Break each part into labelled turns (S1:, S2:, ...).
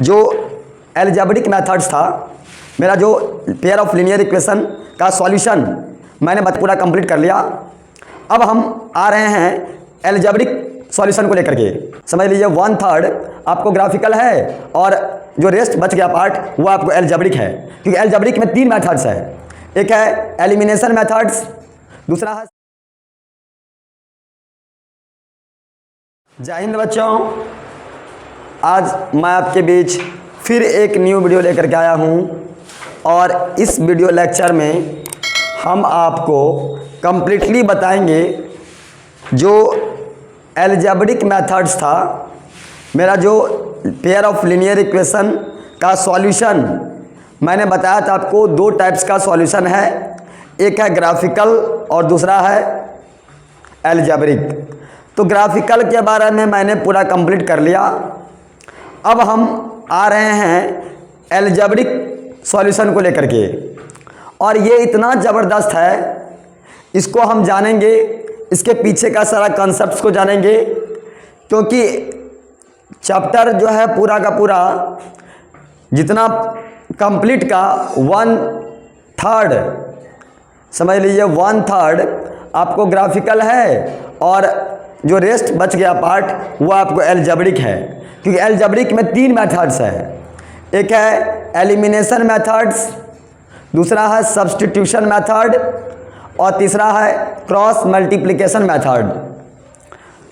S1: जो algebraic methods था, मेरा जो पेयर ऑफ लीनियर इक्वेशन का सॉल्यूशन मैंने पूरा कंप्लीट कर लिया। अब हम आ रहे हैं एल्जेब्रिक सॉल्यूशन को लेकर के। समझ लीजिए 1/3 आपको ग्राफिकल है और जो रेस्ट बच गया पार्ट वो आपको एल्जेब्रिक है, क्योंकि एल्जेब्रिक में 3 मेथड्स है। एक है एलिमिनेशन मेथड्स, दूसरा है। जय हिंद बच्चों, आज मैं आपके बीच फिर एक न्यू वीडियो लेकर के आया हूँ और इस वीडियो लेक्चर में हम आपको कंप्लीटली बताएंगे जो एल्जेब्रिक मेथड्स था, मेरा जो पेयर ऑफ लीनियर इक्वेशन का सॉल्यूशन मैंने बताया था आपको। 2 टाइप्स का सॉल्यूशन है, एक है ग्राफिकल और दूसरा है एल्जेब्रिक। तो ग्राफिकल के बारे में मैंने पूरा कंप्लीट कर लिया। अब हम आ रहे हैं एल्जेब्रिक सॉल्यूशन को लेकर के, और ये इतना ज़बरदस्त है, इसको हम जानेंगे, इसके पीछे का सारा कॉन्सेप्ट्स को जानेंगे, क्योंकि चैप्टर जो है पूरा का पूरा जितना कंप्लीट का 1/3 समझ लीजिए 1/3 आपको ग्राफिकल है और जो रेस्ट बच गया पार्ट वो आपको एल्जेब्रिक है, क्योंकि एल्जेब्रिक में 3 मेथड्स है। एक है एलिमिनेशन मेथड्स, दूसरा है सब्स्टिट्यूशन मेथड और तीसरा है क्रॉस मल्टीप्लिकेशन मेथड।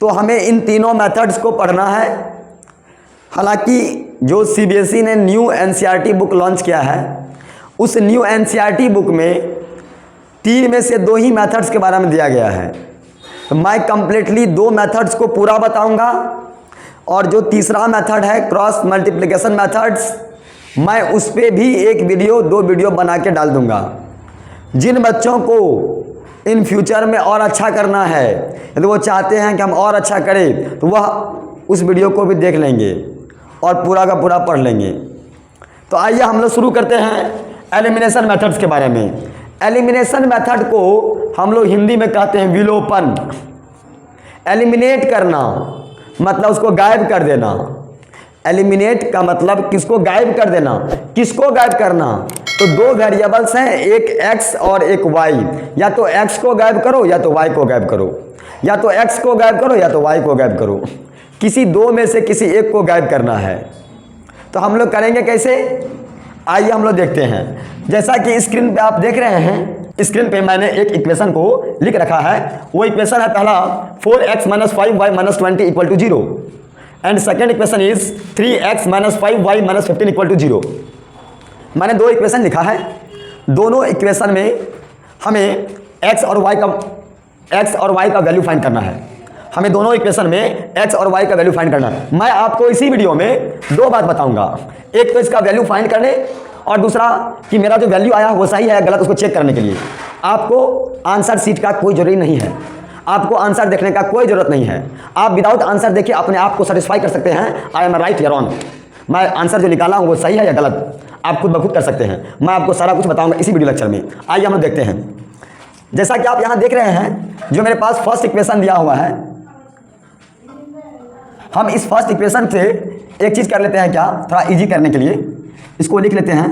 S1: तो हमें इन तीनों मेथड्स को पढ़ना है। हालांकि जो सीबीएसई ने न्यू एनसीईआरटी बुक लॉन्च किया है, उस न्यू एनसीईआरटी बुक में 3 में से 2 ही मेथड्स के बारे में दिया गया है। तो मैं कंप्लीटली 2 मेथड्स को पूरा बताऊंगा, और जो तीसरा मेथड है क्रॉस मल्टीप्लिकेशन मेथड्स, मैं उस पर भी 1 वीडियो 2 वीडियो बना के डाल दूंगा। जिन बच्चों को इन फ्यूचर में और अच्छा करना है, यदि वो चाहते हैं कि हम और अच्छा करें, तो वह उस वीडियो को भी देख लेंगे और पूरा का पूरा पढ़ लेंगे। तो आइए हम लोग शुरू करते हैं एलिमिनेशन मेथड्स के बारे में। एलिमिनेशन मेथड को हम लोग हिंदी में कहते हैं विलोपन। एलिमिनेट करना मतलब उसको गायब कर देना। एलिमिनेट का मतलब किसको गायब कर देना। किसको गायब करना? तो 2 वेरिएबल्स हैं, एक x और एक y। या तो x को गायब करो या तो y को गायब करो, या तो x को गायब करो या तो y को गायब करो। किसी 2 में से किसी एक को गायब करना है। तो हम लोग करेंगे कैसे, आइए हम लोग देखते हैं। जैसा कि स्क्रीन पे आप देख रहे हैं, स्क्रीन पे मैंने एक इक्वेशन को लिख रखा है। वो इक्वेशन है पहला 4x - 5y - 20 = 0, and second equation is 3x - 5y - 15 = 0। मैंने 2 इक्वेशन लिखा है। दोनों इक्वेशन में हमें x और y का वैल्यू फाइंड करना है। हमें दोनों इक्वेशन में x और y का वैल्यू फाइंड करना है। मैं आपको इसी वीडियो में 2 बात बताऊंगा, एक तो इसका वैल्यू फाइंड करने, और दूसरा कि मेरा जो वैल्यू आया वो सही है गलत उसको चेक करने के लिए। आपको आंसर शीट का कोई जरूरी नहीं है, आपको आंसर देखने का कोई जरूरत नहीं है। आप विदाउट आंसर देखे अपने आप को सेटिस्फाई कर सकते हैं, आई एम राइट या रॉन्ग, मैं आंसर जो निकाला हूँ वो सही है या गलत, आप खुद ब खुद कर सकते हैं। मैं आपको सारा कुछ बताऊंगा इसी वीडियो लेक्चर में। आइए हम लोग देखते हैं। जैसा कि आप यहाँ देख रहे हैं, जो मेरे पास फर्स्ट इक्वेशन दिया हुआ है, हम इस फर्स्ट इक्वेशन से एक चीज़ कर लेते हैं, क्या थोड़ा इजी करने के लिए इसको लिख लेते हैं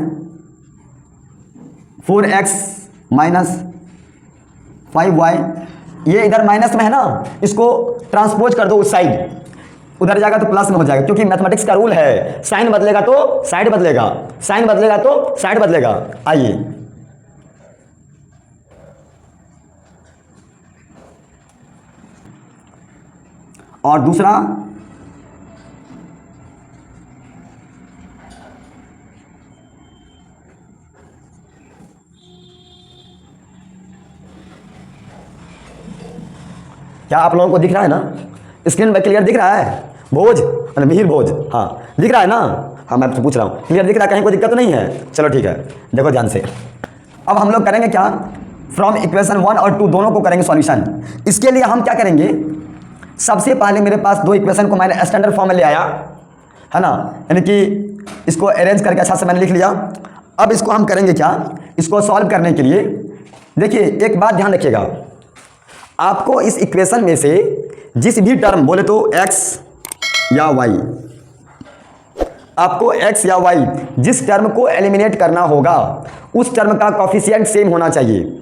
S1: 4x - 5y। ये इधर माइनस में है ना, इसको ट्रांसपोज कर दो उस साइड, उधर जाएगा तो प्लस में हो जाएगा, क्योंकि मैथमेटिक्स का रूल है साइन बदलेगा तो साइड बदलेगा, साइन बदलेगा तो साइड बदलेगा। आइए और दूसरा क्या आप लोगों को दिख रहा है ना, स्क्रीन पे क्लियर दिख रहा है? भोज मिहिर भोज, हाँ दिख रहा है ना? हाँ मैं आपसे पूछ रहा हूँ, क्लियर दिख रहा है? कहीं कोई दिक्कत नहीं है? चलो ठीक है, देखो ध्यान से। अब हम लोग करेंगे क्या, फ्रॉम इक्वेशन 1 और 2 दोनों को करेंगे सॉल्यूशन। इसके लिए हम क्या करेंगे, सबसे पहले मेरे पास 2 इक्वेशन को मैंने स्टैंडर्ड फॉर्म में ले आया है ना, यानी कि इसको अरेंज करके अच्छा से मैंने लिख लिया। अब इसको हम करेंगे क्या, इसको सॉल्व करने के लिए देखिए एक बात ध्यान रखिएगा, आपको इस इक्वेशन में से जिस भी टर्म बोले तो x या y, आपको x या y जिस टर्म को एलिमिनेट करना होगा उस टर्म का कॉफिशिएंट सेम होना चाहिए।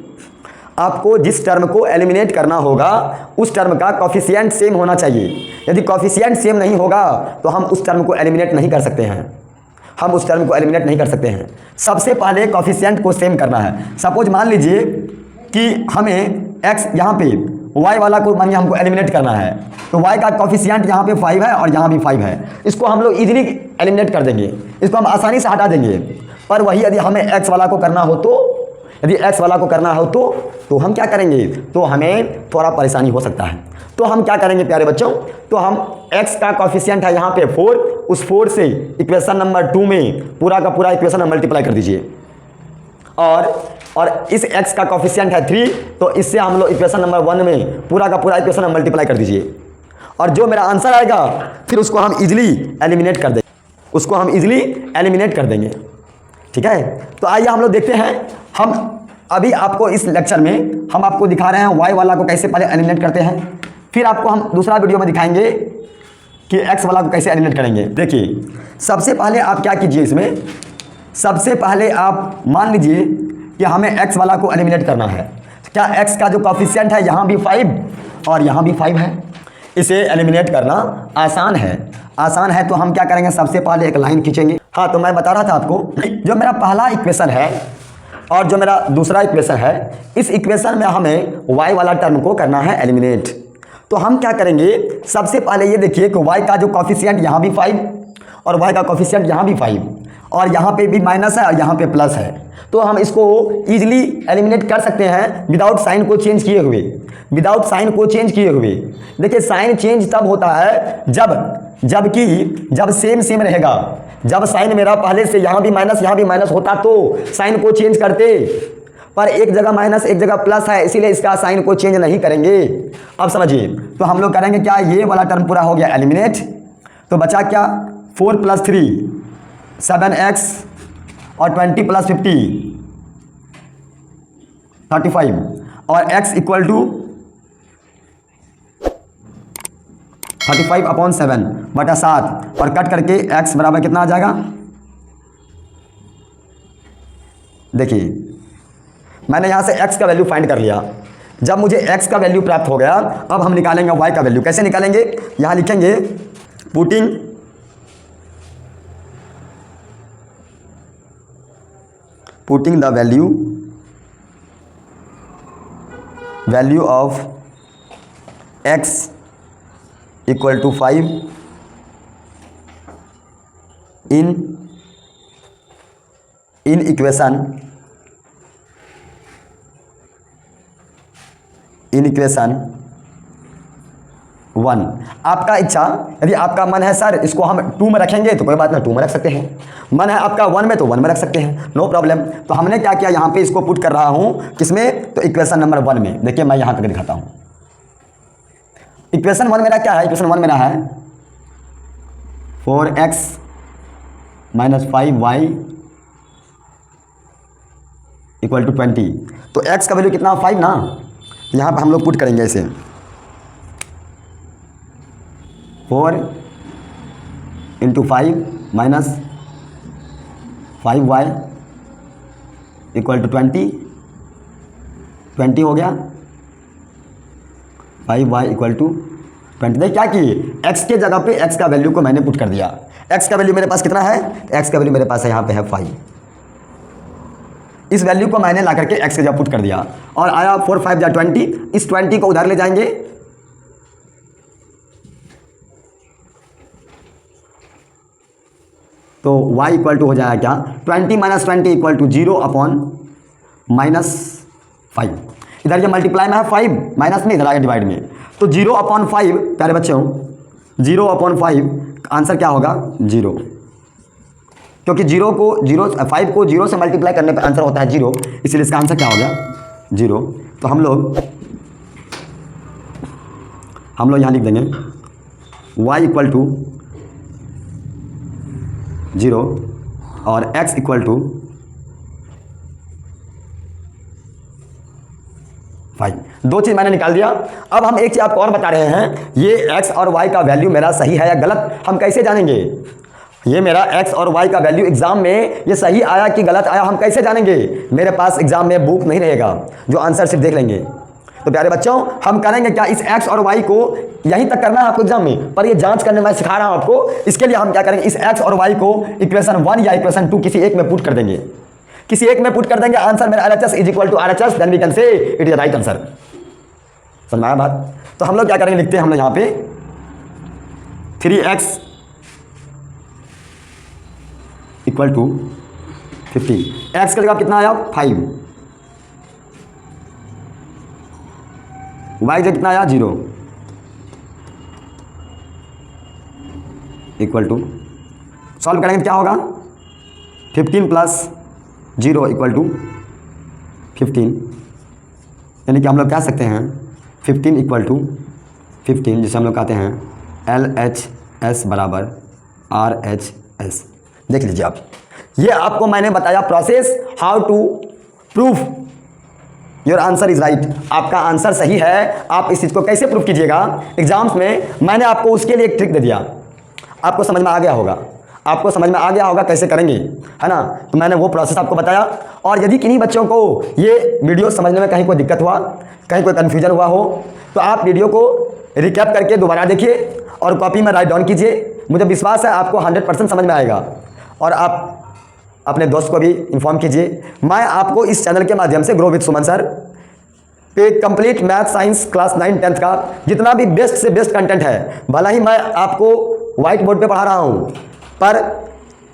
S1: आपको जिस टर्म को एलिमिनेट करना होगा उस टर्म का कॉफिशिएंट सेम होना चाहिए। यदि कॉफिशिएंट सेम नहीं होगा तो हम उस टर्म को एलिमिनेट नहीं कर सकते हैं, हम उस टर्म को एलिमिनेट नहीं कर सकते हैं। सबसे पहले कॉफिशिएंट को सेम करना है। सपोज मान लीजिए कि हमें x यहाँ पे y वाला को मानिए हमको एलिमिनेट करना है, तो y का कॉफिशिएंट यहाँ पे 5 है और यहाँ भी 5 है। इसको हम लोग इजीली एलिमिनेट कर देंगे, इसको हम आसानी से हटा देंगे। पर वही यदि हमें x वाला को करना हो तो हम क्या करेंगे, तो हमें थोड़ा परेशानी हो सकता है। तो हम क्या करेंगे प्यारे बच्चों, तो हम x का कॉफिशिएंट है यहाँ पे 4, उस 4 से इक्वेशन नंबर 2 में पूरा का पूरा इक्वेशन में मल्टीप्लाई कर दीजिए। और इस x का कॉफिशिएंट है 3, तो इससे हम लोग इक्वेशन नंबर 1 में पूरा का पूरा इक्वेशन में मल्टीप्लाई कर दीजिए। और जो मेरा आंसर आएगा फिर उसको हम इजीली एलिमिनेट कर देंगे, ठीक है। तो आइए हम लोग देखते हैं। हम अभी आपको इस लेक्चर में हम आपको दिखा रहे हैं y वाला को कैसे पहले एलिमिनेट करते हैं, फिर आपको हम दूसरा वीडियो में दिखाएंगे कि x वाला को कैसे एलिमिनेट करेंगे। देखिए, सबसे पहले आप क्या कीजिए, इसमें सबसे पहले आप मान लीजिए कि हमें x वाला को एलिमिनेट करना है। क्या x का जो कॉफिशिएंट है यहाँ भी 5 और यहाँ भी 5 है, इसे एलिमिनेट करना आसान है। तो हम क्या करेंगे, सबसे पहले एक लाइन खींचेंगे। हाँ, तो मैं बता रहा था आपको, जो मेरा पहला इक्वेशन है और जो मेरा दूसरा इक्वेशन है, इस इक्वेशन में हमें y वाला टर्म को करना है एलिमिनेट। तो हम क्या करेंगे, सबसे पहले ये देखिए कि y का जो कॉफिशिएंट यहाँ भी 5 और y का कॉफिशिएंट यहाँ भी 5 और यहाँ पे भी माइनस है और यहाँ पे प्लस है। तो हम इसको इजीली एलिमिनेट कर सकते हैं विदाउट साइन को चेंज किए हुए। देखिए, साइन चेंज तब होता है जब सेम रहेगा। जब साइन मेरा पहले से यहाँ भी माइनस होता तो साइन को चेंज करते, पर एक जगह माइनस एक जगह प्लस है, इसीलिए इसका साइन को चेंज नहीं करेंगे। अब समझिए, तो हम लोग करेंगे क्या, ये वाला टर्म पूरा हो गया एलिमिनेट। तो बचा क्या, 4 + 3 7x और 20 + 50 35 और x इक्वल टू 35/7 और कट करके x बराबर कितना आ जाएगा। देखिए, मैंने यहाँ से x का वैल्यू फाइंड कर लिया। जब मुझे x का वैल्यू प्राप्त हो गया, अब हम निकालेंगे y का वैल्यू। कैसे निकालेंगे, यहाँ लिखेंगे putting the value of x equal to 5 in equation 1। आपका इच्छा, यदि आपका मन है सर इसको हम 2 में रखेंगे तो कोई बात नहीं, 2 में रख सकते हैं। मन है आपका 1 में तो 1 में रख सकते हैं, नो प्रॉब्लम। तो हमने क्या किया, यहाँ पे इसको पुट कर रहा हूँ किसमें, तो इक्वेशन नंबर 1 में। देखिए, मैं यहाँ करके दिखाता हूँ। इक्वेशन 1 मेरा क्या है, इक्वेशन 1 मेरा है 4x - 5y इक्वल टू 20। तो x का वैल्यू कितना, 5 ना। यहाँ पर हम लोग पुट करेंगे इसे 4 × 5 - 5y इक्वल टू 20 हो गया। 5y equal to 20। देखिए क्या किए, x के जगह पे x का वैल्यू को मैंने पुट कर दिया। x का वैल्यू मेरे पास कितना है, x का वैल्यू मेरे पास है यहाँ पे है 5। इस वैल्यू को मैंने ला करके x के जगह पुट कर दिया और आया 4 × 5 = 20। इस 20 को उधर ले जाएंगे, तो y इक्वल टू हो जाएगा क्या, 20 - 20 इक्वल टू 0/-5। इधर ये मल्टीप्लाई में है 5, माइनस में इधर आगे डिवाइड में, तो 0/5 प्यारे बच्चों 0/5 आंसर क्या होगा, 0। क्योंकि 5 को 0 से मल्टीप्लाई करने पर आंसर होता है 0, इसलिए इसका आंसर क्या हो गया, 0। तो हम लोग यहाँ लिख देंगे y इक्वल टू 0 और x इक्वल टू 5। 2 चीज़ मैंने निकाल दिया। अब हम एक चीज़ आपको और बता रहे हैं, ये x और y का वैल्यू मेरा सही है या गलत हम कैसे जानेंगे। ये मेरा x और y का वैल्यू एग्जाम में ये सही आया कि गलत आया हम कैसे जानेंगे? मेरे पास एग्जाम में बुक नहीं रहेगा जो आंसर सिर्फ देख लेंगे। तो प्यारे बच्चों, हम करेंगे क्या, इस x और y को यहीं तक करना है आपको एग्जाम में, पर ये जांच करने मैं सिखा रहा हूं आपको। इसके लिए हम क्या करेंगे, इस x और y को इक्वेशन 1 या इक्वेशन 2 किसी एक में पुट कर देंगे, किसी एक में पुट कर देंगे। आंसर मेरा RHS is equal to RHS, then we can say it is right answer. समझ में आया बात? तो हम लोग क्या करेंगे, लिखते हैं हम लोग यहाँ पे 3x इक्वल टू 15। x का जगह कितना आया 5, y जगह कितना आया 0 इक्वल टू, सॉल्व करेंगे क्या होगा 15 प्लस 0 इक्वल टू 15, यानी कि हम लोग कह सकते हैं 15 इक्वल टू 15, जिसे हम लोग कहते हैं LHS बराबर RHS। देख लीजिए आप, ये आपको मैंने बताया process how to proof your answer is right. आपका आंसर सही है, आप इस चीज़ को कैसे प्रूफ कीजिएगा एग्जाम्स में, मैंने आपको उसके लिए एक ट्रिक दे दिया। आपको समझ में आ गया होगा, आपको समझ में आ गया होगा कैसे करेंगे, है ना? तो मैंने वो प्रोसेस आपको बताया। और यदि किन्हीं बच्चों को ये वीडियो समझने में कहीं कोई दिक्कत हुआ, कहीं कोई कन्फ्यूजन हुआ हो, तो आप वीडियो को रिकैप करके दोबारा देखिए और कॉपी में राइट डाउन कीजिए। मुझे विश्वास है आपको 100% समझ में आएगा। और आप अपने दोस्त को भी इन्फॉर्म कीजिए। मैं आपको इस चैनल के माध्यम से ग्रो विद सुमन सर पे complete math science class 9 10th का जितना भी बेस्ट से बेस्ट कंटेंट है, भला ही मैं आपको व्हाइट बोर्ड पे पढ़ा रहा हूँ, पर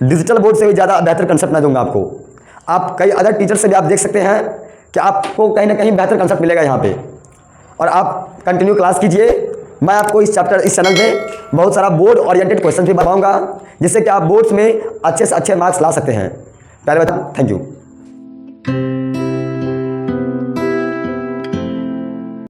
S1: डिजिटल बोर्ड से भी ज़्यादा बेहतर कंसेप्ट मैं दूंगा आपको। आप कई अदर टीचर से भी आप देख सकते हैं कि आपको कहीं ना कहीं बेहतर कंसेप्ट मिलेगा यहाँ पे। और आप कंटिन्यू क्लास कीजिए। मैं आपको इस चैनल में बहुत सारा बोर्ड ओरिएंटेड क्वेश्चन भी बताऊंगा, जिससे कि आप बोर्ड्स में अच्छे से अच्छे मार्क्स ला सकते हैं। पहले बता, थैंक यू।